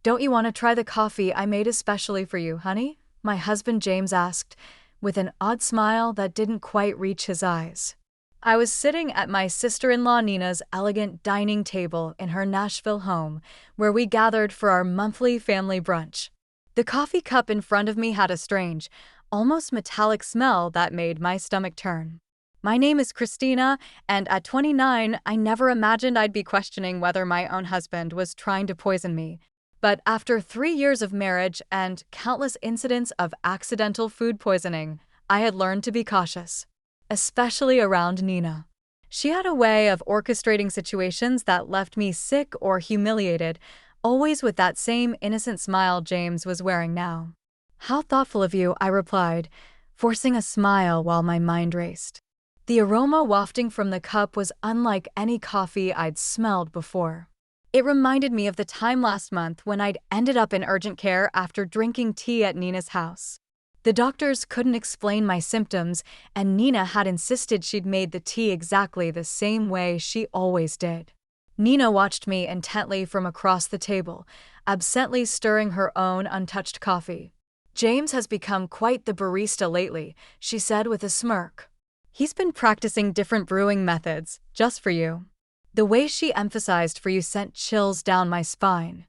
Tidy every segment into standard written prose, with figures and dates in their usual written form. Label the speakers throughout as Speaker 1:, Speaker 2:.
Speaker 1: Don't you want to try the coffee I made especially for you, honey? My husband James asked, with an odd smile that didn't quite reach his eyes. I was sitting at my sister-in-law Nina's elegant dining table in her Nashville home, where we gathered for our monthly family brunch. The coffee cup in front of me had a strange, almost metallic smell that made my stomach turn. My name is Christina, and at 29, I never imagined I'd be questioning whether my own husband was trying to poison me. But after 3 years of marriage and countless incidents of accidental food poisoning, I had learned to be cautious, especially around Nina. She had a way of orchestrating situations that left me sick or humiliated, always with that same innocent smile James was wearing now. "How thoughtful of you," I replied, forcing a smile while my mind raced. The aroma wafting from the cup was unlike any coffee I'd smelled before. It reminded me of the time last month when I'd ended up in urgent care after drinking tea at Nina's house. The doctors couldn't explain my symptoms, and Nina had insisted she'd made the tea exactly the same way she always did. Nina watched me intently from across the table, absently stirring her own untouched coffee. "James has become quite the barista lately," she said with a smirk. "He's been practicing different brewing methods, just for you." The way she emphasized "for you" sent chills down my spine.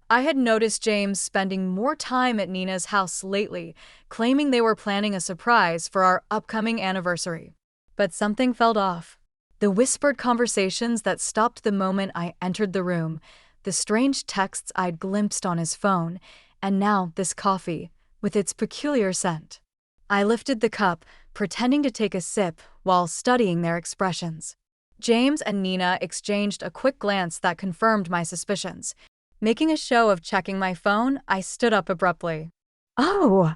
Speaker 1: I had noticed James spending more time at Nina's house lately, claiming they were planning a surprise for our upcoming anniversary. But something felt off. The whispered conversations that stopped the moment I entered the room, the strange texts I'd glimpsed on his phone, and now this coffee, with its peculiar scent. I lifted the cup, pretending to take a sip while studying their expressions. James and Nina exchanged a quick glance that confirmed my suspicions. Making a show of checking my phone, I stood up abruptly. "Oh!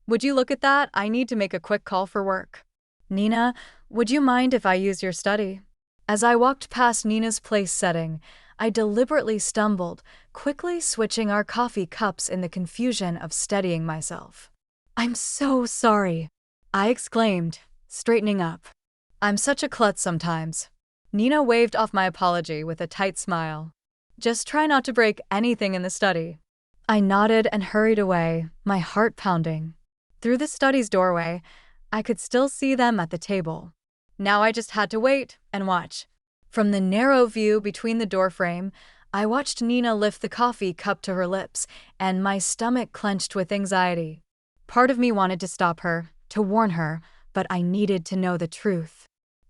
Speaker 1: Would you look at that? I need to make a quick call for work." "Nina, would you mind if I use your study?" As I walked past Nina's place setting, I deliberately stumbled, quickly switching our coffee cups in the confusion of steadying myself. "I'm so sorry," I exclaimed, straightening up. "I'm such a klutz sometimes." Nina waved off my apology with a tight smile. "Just try not to break anything in the study." I nodded and hurried away, my heart pounding. Through the study's doorway, I could still see them at the table. Now I just had to wait and watch. From the narrow view between the doorframe, I watched Nina lift the coffee cup to her lips, and my stomach clenched with anxiety. Part of me wanted to stop her, to warn her, but I needed to know the truth.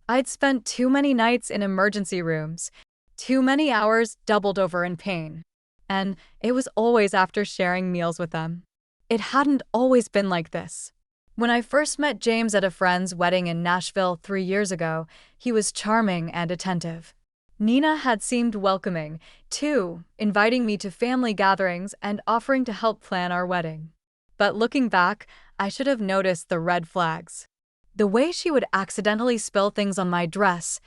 Speaker 1: I'd spent too many nights in emergency rooms, too many hours doubled over in pain, and it was always after sharing meals with them. It hadn't always been like this. When I first met James at a friend's wedding in Nashville 3 years ago, he was charming and attentive. Nina had seemed welcoming, too, inviting me to family gatherings and offering to help plan our wedding. But looking back, I should have noticed the red flags. The way she would accidentally spill things on my dress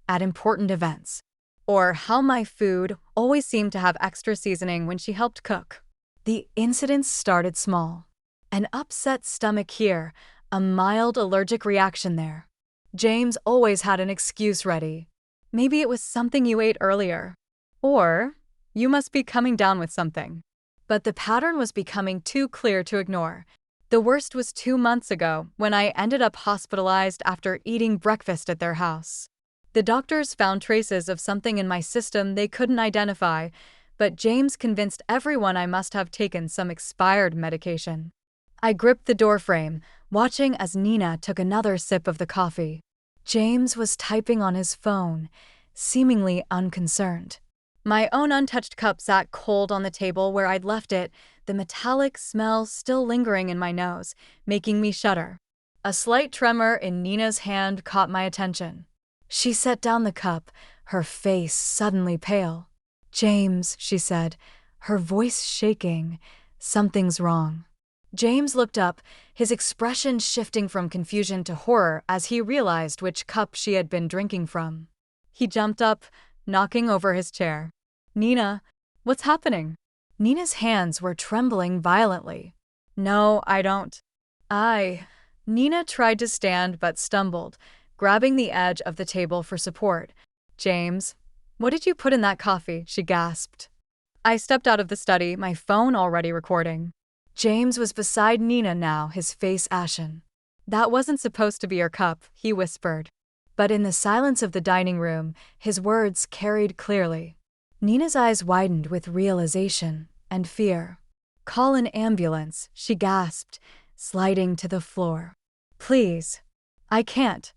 Speaker 1: at important events, or how my food always seemed to have extra seasoning when she helped cook. The incidents started small. An upset stomach here, a mild allergic reaction there. James always had an excuse ready. "Maybe it was something you ate earlier." Or, "You must be coming down with something." But the pattern was becoming too clear to ignore. The worst was 2 months ago, when I ended up hospitalized after eating breakfast at their house. The doctors found traces of something in my system they couldn't identify, but James convinced everyone I must have taken some expired medication. I gripped the doorframe, watching as Nina took another sip of the coffee. James was typing on his phone, seemingly unconcerned. My own untouched cup sat cold on the table where I'd left it, the metallic smell still lingering in my nose, making me shudder. A slight tremor in Nina's hand caught my attention. She set down the cup, her face suddenly pale. "James," she said, her voice shaking, "something's wrong." James looked up, his expression shifting from confusion to horror as he realized which cup she had been drinking from. He jumped up, knocking over his chair. "Nina, what's happening?" Nina's hands were trembling violently. "No, I don't." Nina tried to stand but stumbled, grabbing the edge of the table for support. "James, what did you put in that coffee?" she gasped. I stepped out of the study, my phone already recording. James was beside Nina now, his face ashen. "That wasn't supposed to be your cup," he whispered. But in the silence of the dining room, his words carried clearly. Nina's eyes widened with realization and fear. "Call an ambulance," she gasped, sliding to the floor. "Please." "I can't."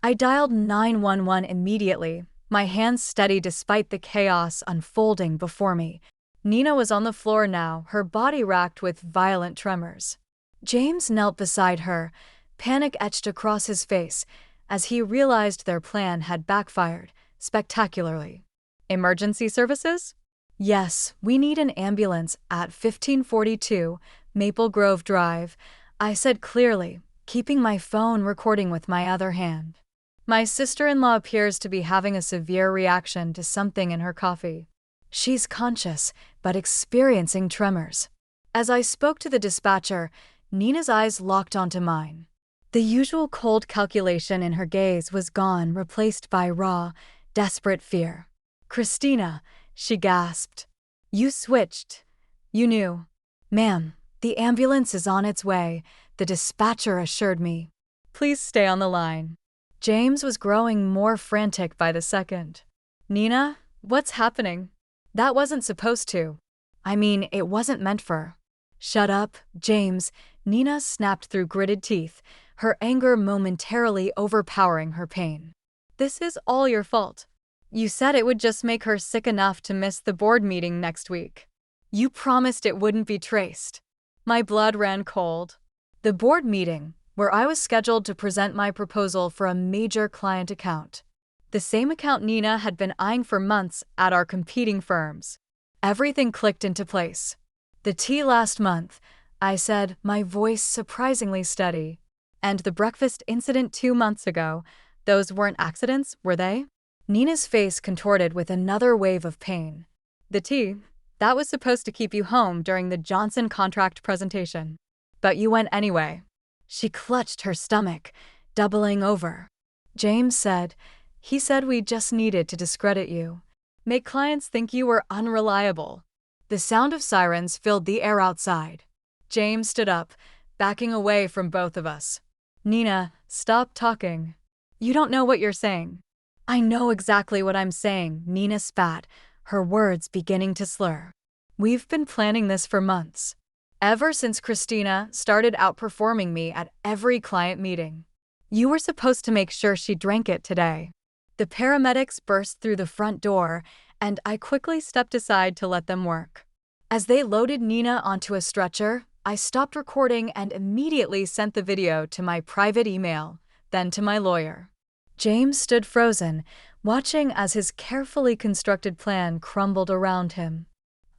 Speaker 1: I dialed 911 immediately, my hands steady despite the chaos unfolding before me. Nina was on the floor now, her body racked with violent tremors. James knelt beside her, panic etched across his face, as he realized their plan had backfired spectacularly. "Emergency services?" "Yes, we need an ambulance at 1542 Maple Grove Drive," I said clearly, keeping my phone recording with my other hand. "My sister-in-law appears to be having a severe reaction to something in her coffee. She's conscious, but experiencing tremors." As I spoke to the dispatcher, Nina's eyes locked onto mine. The usual cold calculation in her gaze was gone, replaced by raw, desperate fear. "Christina," she gasped. "You switched. You knew." "Ma'am, the ambulance is on its way," the dispatcher assured me. "Please stay on the line." James was growing more frantic by the second. "Nina, what's happening? That wasn't supposed to. I mean, it wasn't meant for." "Shut up, James," Nina snapped through gritted teeth, her anger momentarily overpowering her pain. "This is all your fault. You said it would just make her sick enough to miss the board meeting next week. You promised it wouldn't be traced." My blood ran cold. The board meeting, where I was scheduled to present my proposal for a major client account. The same account Nina had been eyeing for months at our competing firms. Everything clicked into place. "The tea last month," I said, my voice surprisingly steady. "And the breakfast incident 2 months ago, those weren't accidents, were they?" Nina's face contorted with another wave of pain. "The tea, that was supposed to keep you home during the Johnson contract presentation. But you went anyway." She clutched her stomach, doubling over. "James said, he said we just needed to discredit you. Make clients think you were unreliable." The sound of sirens filled the air outside. James stood up, backing away from both of us. "Nina, stop talking. You don't know what you're saying." "I know exactly what I'm saying," Nina spat, her words beginning to slur. "We've been planning this for months. Ever since Christina started outperforming me at every client meeting. You were supposed to make sure she drank it today." The paramedics burst through the front door, and I quickly stepped aside to let them work. As they loaded Nina onto a stretcher, I stopped recording and immediately sent the video to my private email, then to my lawyer. James stood frozen, watching as his carefully constructed plan crumbled around him.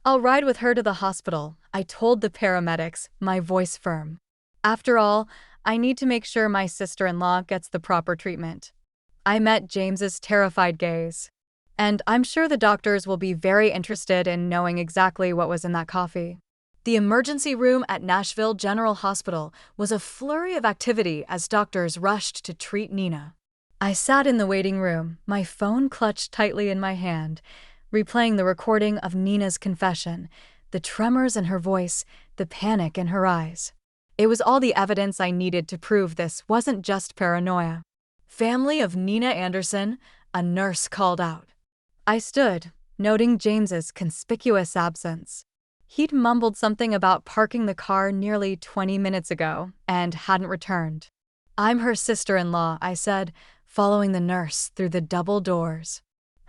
Speaker 1: "I'll ride with her to the hospital," I told the paramedics, my voice firm. "After all, I need to make sure my sister-in-law gets the proper treatment." I met James's terrified gaze. "And I'm sure the doctors will be very interested in knowing exactly what was in that coffee." The emergency room at Nashville General Hospital was a flurry of activity as doctors rushed to treat Nina. I sat in the waiting room, my phone clutched tightly in my hand, replaying the recording of Nina's confession, the tremors in her voice, the panic in her eyes. It was all the evidence I needed to prove this wasn't just paranoia. "Family of Nina Anderson," a nurse called out. I stood, noting James's conspicuous absence. He'd mumbled something about parking the car nearly 20 minutes ago and hadn't returned. "I'm her sister-in-law," I said, following the nurse through the double doors.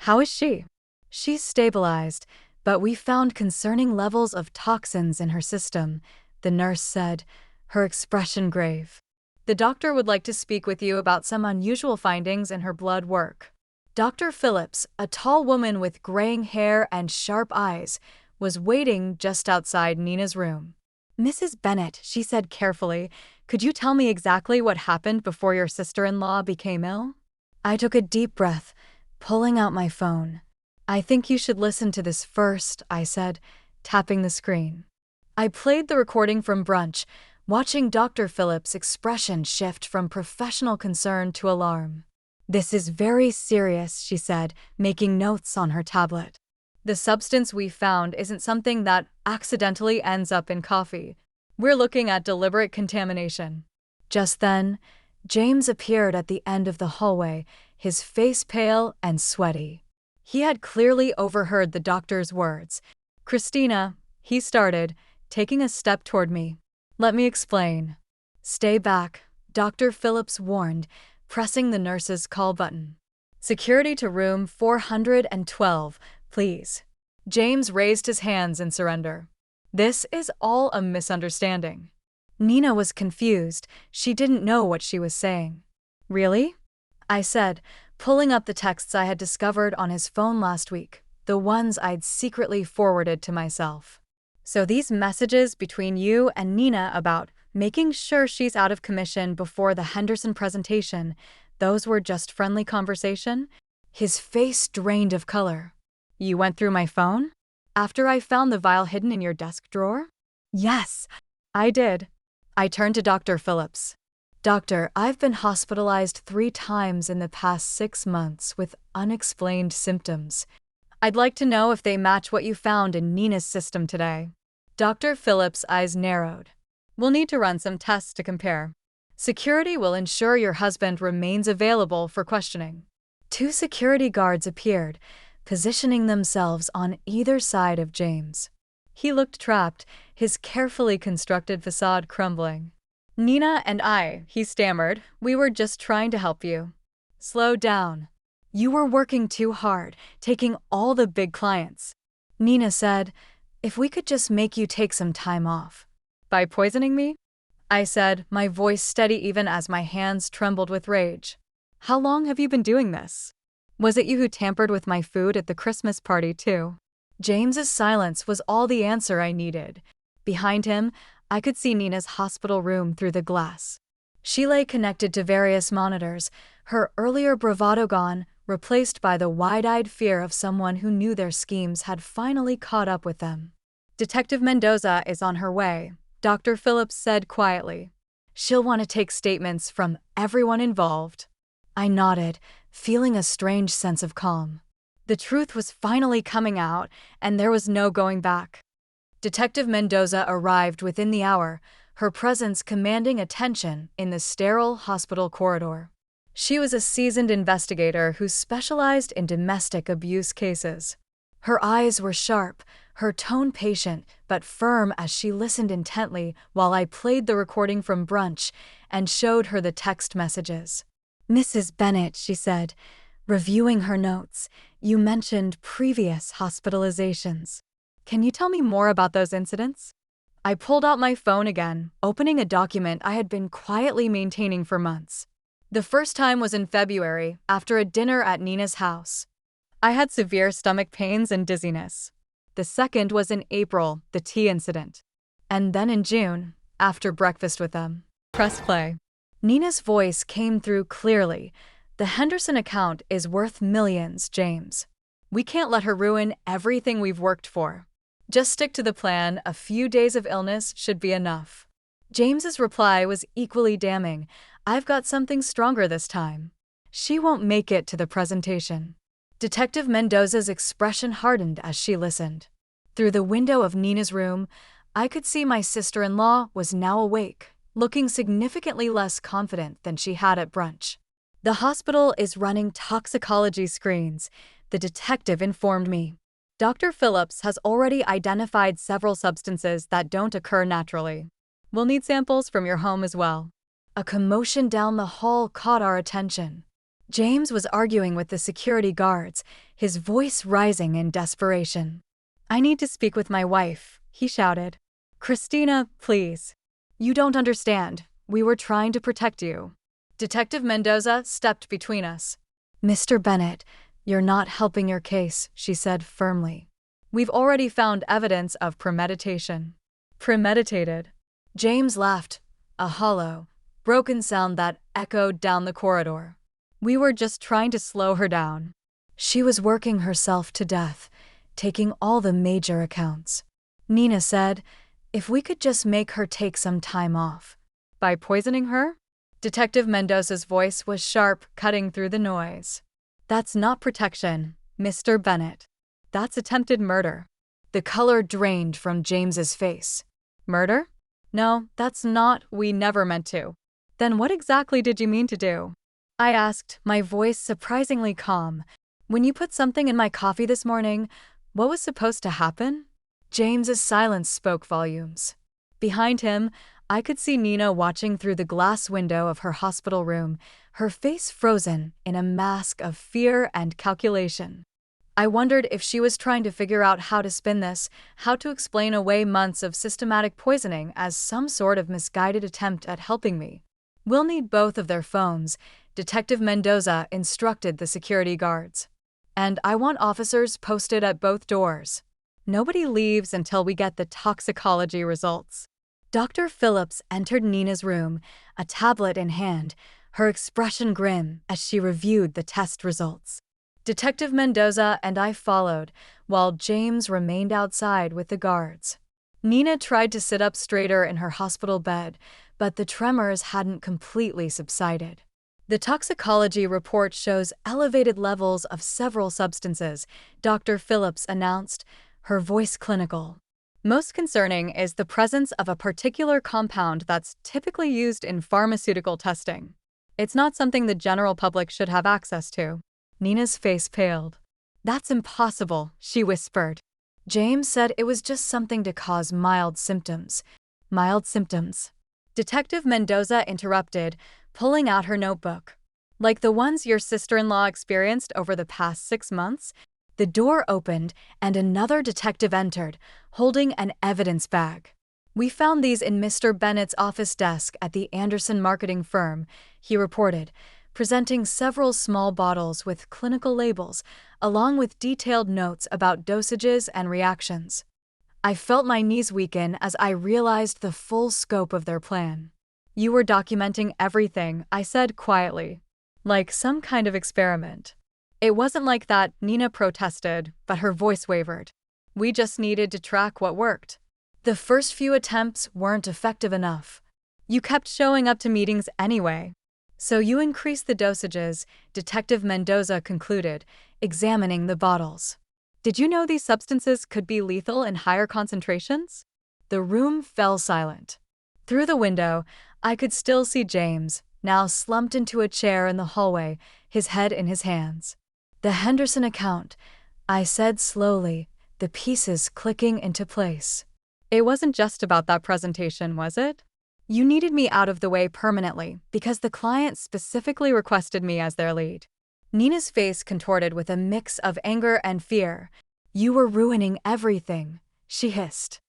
Speaker 1: "How is she?" "She's stabilized, but we found concerning levels of toxins in her system," the nurse said, her expression grave. "The doctor would like to speak with you about some unusual findings in her blood work." Dr. Phillips, a tall woman with graying hair and sharp eyes, was waiting just outside Nina's room. "Mrs. Bennett," she said carefully, "could you tell me exactly what happened before your sister-in-law became ill?" I took a deep breath, pulling out my phone. "I think you should listen to this first," I said, tapping the screen. I played the recording from brunch, watching Dr. Phillips' expression shift from professional concern to alarm. "This is very serious," she said, making notes on her tablet. The substance we found isn't something that accidentally ends up in coffee. We're looking at deliberate contamination. Just then, James appeared at the end of the hallway, his face pale and sweaty. He had clearly overheard the doctor's words. "Christina," he started, taking a step toward me. "Let me explain." "Stay back," Dr. Phillips warned, pressing the nurse's call button. "Security to room 412, please." James raised his hands in surrender. "This is all a misunderstanding." Nina was confused. She didn't know what she was saying. "Really?" I said, pulling up the texts I had discovered on his phone last week, the ones I'd secretly forwarded to myself. "So these messages between you and Nina about making sure she's out of commission before the Henderson presentation, those were just friendly conversation?" His face drained of color. "You went through my phone? After I found the vial hidden in your desk drawer?" "Yes, I did." I turned to Dr. Phillips. "Doctor, I've been hospitalized 3 times in the past 6 months with unexplained symptoms. I'd like to know if they match what you found in Nina's system today." Dr. Phillips' eyes narrowed. "We'll need to run some tests to compare. Security will ensure your husband remains available for questioning." 2 security guards appeared, positioning themselves on either side of James. He looked trapped, his carefully constructed facade crumbling. "Nina and I," he stammered, "we were just trying to help you." "Slow down. You were working too hard, taking all the big clients." Nina said, "If we could just make you take some time off." "By poisoning me?" I said, my voice steady even as my hands trembled with rage. "How long have you been doing this? Was it you who tampered with my food at the Christmas party, too?" James's silence was all the answer I needed. Behind him, I could see Nina's hospital room through the glass. She lay connected to various monitors, her earlier bravado gone, replaced by the wide-eyed fear of someone who knew their schemes had finally caught up with them. "Detective Mendoza is on her way," Dr. Phillips said quietly. "She'll want to take statements from everyone involved." I nodded, feeling a strange sense of calm. The truth was finally coming out, and there was no going back. Detective Mendoza arrived within the hour, her presence commanding attention in the sterile hospital corridor. She was a seasoned investigator who specialized in domestic abuse cases. Her eyes were sharp, her tone patient but firm as she listened intently while I played the recording from brunch and showed her the text messages. "Mrs. Bennett," she said, reviewing her notes, "you mentioned previous hospitalizations. Can you tell me more about those incidents?" I pulled out my phone again, opening a document I had been quietly maintaining for months. The first time was in February, after a dinner at Nina's house. I had severe stomach pains and dizziness. The second was in April, the tea incident. And then in June, after breakfast with them. Press play. Nina's voice came through clearly. "The Henderson account is worth millions, James. We can't let her ruin everything we've worked for. Just stick to the plan, a few days of illness should be enough." James's reply was equally damning. "I've got something stronger this time. She won't make it to the presentation." Detective Mendoza's expression hardened as she listened. Through the window of Nina's room, I could see my sister-in-law was now awake, looking significantly less confident than she had at brunch. "The hospital is running toxicology screens," the detective informed me. "Dr. Phillips has already identified several substances that don't occur naturally. We'll need samples from your home as well." A commotion down the hall caught our attention. James was arguing with the security guards, his voice rising in desperation. "I need to speak with my wife," he shouted. "Christina, please. You don't understand. We were trying to protect you." Detective Mendoza stepped between us. "Mr. Bennett, you're not helping your case," she said firmly. "We've already found evidence of premeditation." "Premeditated?" James laughed, a hollow, broken sound that echoed down the corridor. "We were just trying to slow her down. She was working herself to death, taking all the major accounts." Nina said, "If we could just make her take some time off." "By poisoning her?" Detective Mendoza's voice was sharp, cutting through the noise. "That's not protection, Mr. Bennett. That's attempted murder. The color drained from James's face. Murder? No, that's not, we never meant to. Then what exactly did you mean to do? I asked, my voice surprisingly calm. When you put something in my coffee this morning, what was supposed to happen? James's silence spoke volumes. Behind him, I could see Nina watching through the glass window of her hospital room, her face frozen in a mask of fear and calculation. I wondered if she was trying to figure out how to spin this, how to explain away months of systematic poisoning as some sort of misguided attempt at helping me. We'll need both of their phones, Detective Mendoza instructed the security guards. And I want officers posted at both doors. Nobody leaves until we get the toxicology results. Dr. Phillips entered Nina's room, a tablet in hand, her expression grim as she reviewed the test results. Detective Mendoza and I followed, while James remained outside with the guards. Nina tried to sit up straighter in her hospital bed, but the tremors hadn't completely subsided. The toxicology report shows elevated levels of several substances, Dr. Phillips announced, her voice clinical. Most concerning is the presence of a particular compound that's typically used in pharmaceutical testing. It's not something the general public should have access to. Nina's face paled. That's impossible, she whispered. James said it was just something to cause mild symptoms. Mild symptoms. Detective Mendoza interrupted, pulling out her notebook. Like the ones your sister-in-law experienced over the past 6 months? The door opened and another detective entered, holding an evidence bag. We found these in Mr. Bennett's office desk at the Anderson marketing firm, he reported, presenting several small bottles with clinical labels, along with detailed notes about dosages and reactions. I felt my knees weaken as I realized the full scope of their plan. You were documenting everything, I said quietly. Like some kind of experiment. It wasn't like that, Nina protested, but her voice wavered. We just needed to track what worked. The first few attempts weren't effective enough. You kept showing up to meetings anyway. So you increased the dosages, Detective Mendoza concluded, examining the bottles. Did you know these substances could be lethal in higher concentrations? The room fell silent. Through the window, I could still see James, now slumped into a chair in the hallway, his head in his hands. The Henderson account, I said slowly, the pieces clicking into place. It wasn't just about that presentation, was it? You needed me out of the way permanently because the client specifically requested me as their lead. Nina's face contorted with a mix of anger and fear. You were ruining everything, she hissed.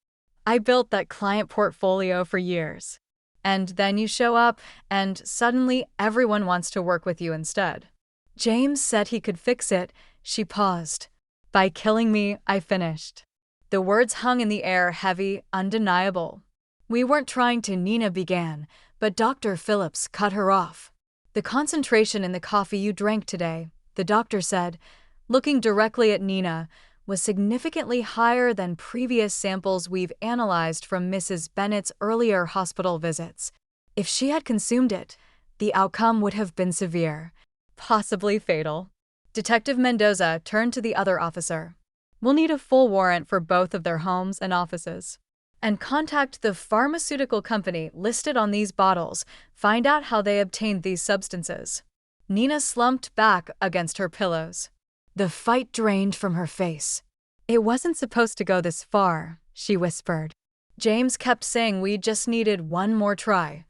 Speaker 1: I built that client portfolio for years. And then you show up, and suddenly everyone wants to work with you instead. James said he could fix it, she paused. By killing me, I finished. The words hung in the air, heavy, undeniable. We weren't trying to, Nina began, but Dr. Phillips cut her off. The concentration in the coffee you drank today, the doctor said, looking directly at Nina, was significantly higher than previous samples we've analyzed from Mrs. Bennett's earlier hospital visits. If she had consumed it, the outcome would have been severe, possibly fatal. Detective Mendoza turned to the other officer. We'll need a full warrant for both of their homes and offices. And contact the pharmaceutical company listed on these bottles, find out how they obtained these substances. Nina slumped back against her pillows. The fight drained from her face. It wasn't supposed to go this far, she whispered. James kept saying we just needed one more try.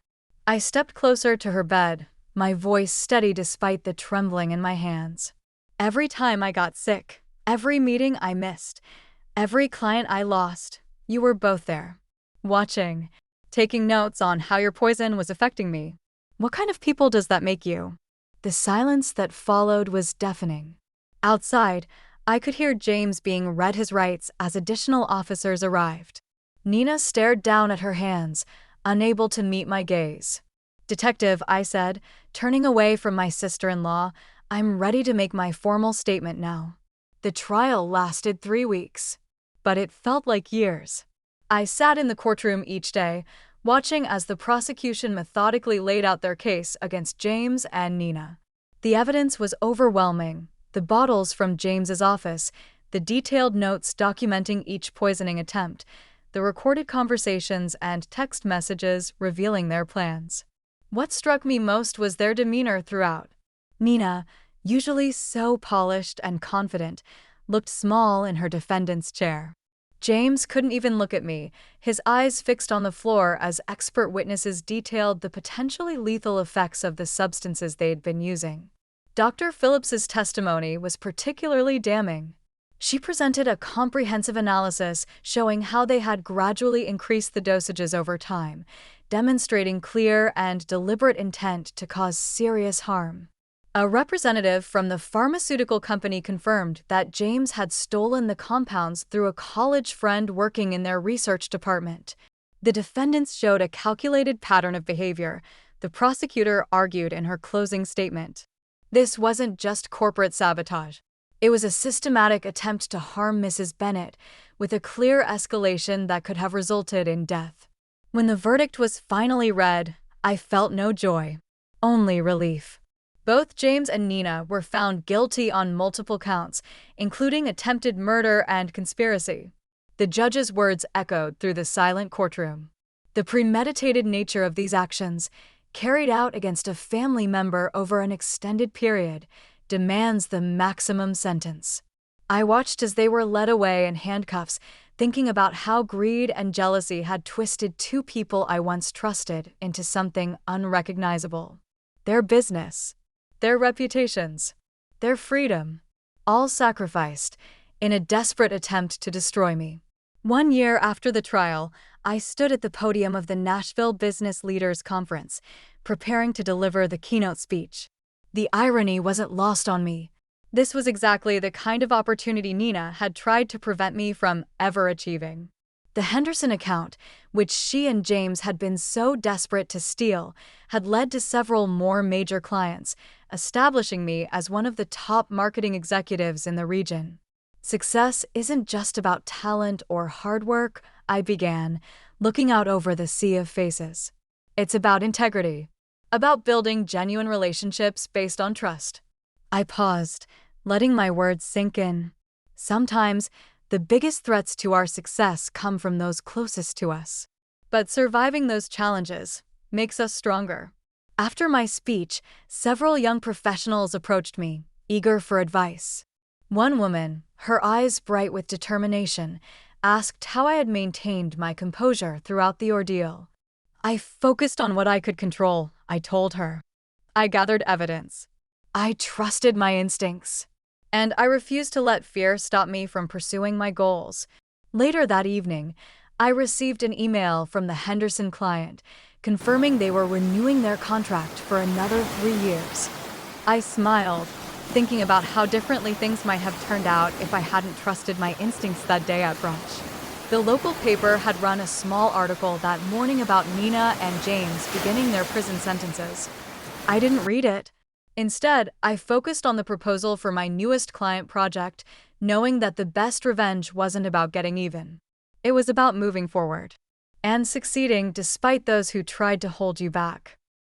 Speaker 1: I stepped closer to her bed, my voice steady despite the trembling in my hands. Every time I got sick, every meeting I missed, every client I lost, you were both there, watching, taking notes on how your poison was affecting me. What kind of people does that make you? The silence that followed was deafening. Outside, I could hear James being read his rights as additional officers arrived. Nina stared down at her hands, unable to meet my gaze. Detective, I said, turning away from my sister-in-law, I'm ready to make my formal statement now. The trial lasted 3 weeks. But it felt like years. I sat in the courtroom each day, watching as the prosecution methodically laid out their case against James and Nina. The evidence was overwhelming. The bottles from James's office, the detailed notes documenting each poisoning attempt, the recorded conversations and text messages revealing their plans. What struck me most was their demeanor throughout. Nina, usually so polished and confident, looked small in her defendant's chair. James couldn't even look at me, his eyes fixed on the floor as expert witnesses detailed the potentially lethal effects of the substances they'd been using. Dr. Phillips's testimony was particularly damning. She presented a comprehensive analysis showing how they had gradually increased the dosages over time, demonstrating clear and deliberate intent to cause serious harm. A representative from the pharmaceutical company confirmed that James had stolen the compounds through a college friend working in their research department. The defendants showed a calculated pattern of behavior, the prosecutor argued in her closing statement. This wasn't just corporate sabotage. It was a systematic attempt to harm Mrs. Bennett, with a clear escalation that could have resulted in death. When the verdict was finally read, I felt no joy, only relief. Both James and Nina were found guilty on multiple counts, including attempted murder and conspiracy. The judge's words echoed through the silent courtroom. The premeditated nature of these actions, carried out against a family member over an extended period, demands the maximum sentence. I watched as they were led away in handcuffs, thinking about how greed and jealousy had twisted two people I once trusted into something unrecognizable. Their business, their reputations, their freedom, all sacrificed in a desperate attempt to destroy me. 1 year after the trial, I stood at the podium of the Nashville Business Leaders Conference, preparing to deliver the keynote speech. The irony wasn't lost on me. This was exactly the kind of opportunity Nina had tried to prevent me from ever achieving. The Henderson account, which she and James had been so desperate to steal, had led to several more major clients, establishing me as one of the top marketing executives in the region. Success isn't just about talent or hard work, I began, looking out over the sea of faces. It's about integrity, about building genuine relationships based on trust. I paused, letting my words sink in. Sometimes, the biggest threats to our success come from those closest to us. But surviving those challenges makes us stronger. After my speech, several young professionals approached me, eager for advice. One woman, her eyes bright with determination, asked how I had maintained my composure throughout the ordeal. I focused on what I could control, I told her. I gathered evidence. I trusted my instincts. And I refused to let fear stop me from pursuing my goals. Later that evening, I received an email from the Henderson client, confirming they were renewing their contract for another 3 years. I smiled, thinking about how differently things might have turned out if I hadn't trusted my instincts that day at brunch. The local paper had run a small article that morning about Nina and James beginning their prison sentences. I didn't read it. Instead, I focused on the proposal for my newest client project, knowing that the best revenge wasn't about getting even. It was about moving forward and succeeding despite those who tried to hold you back.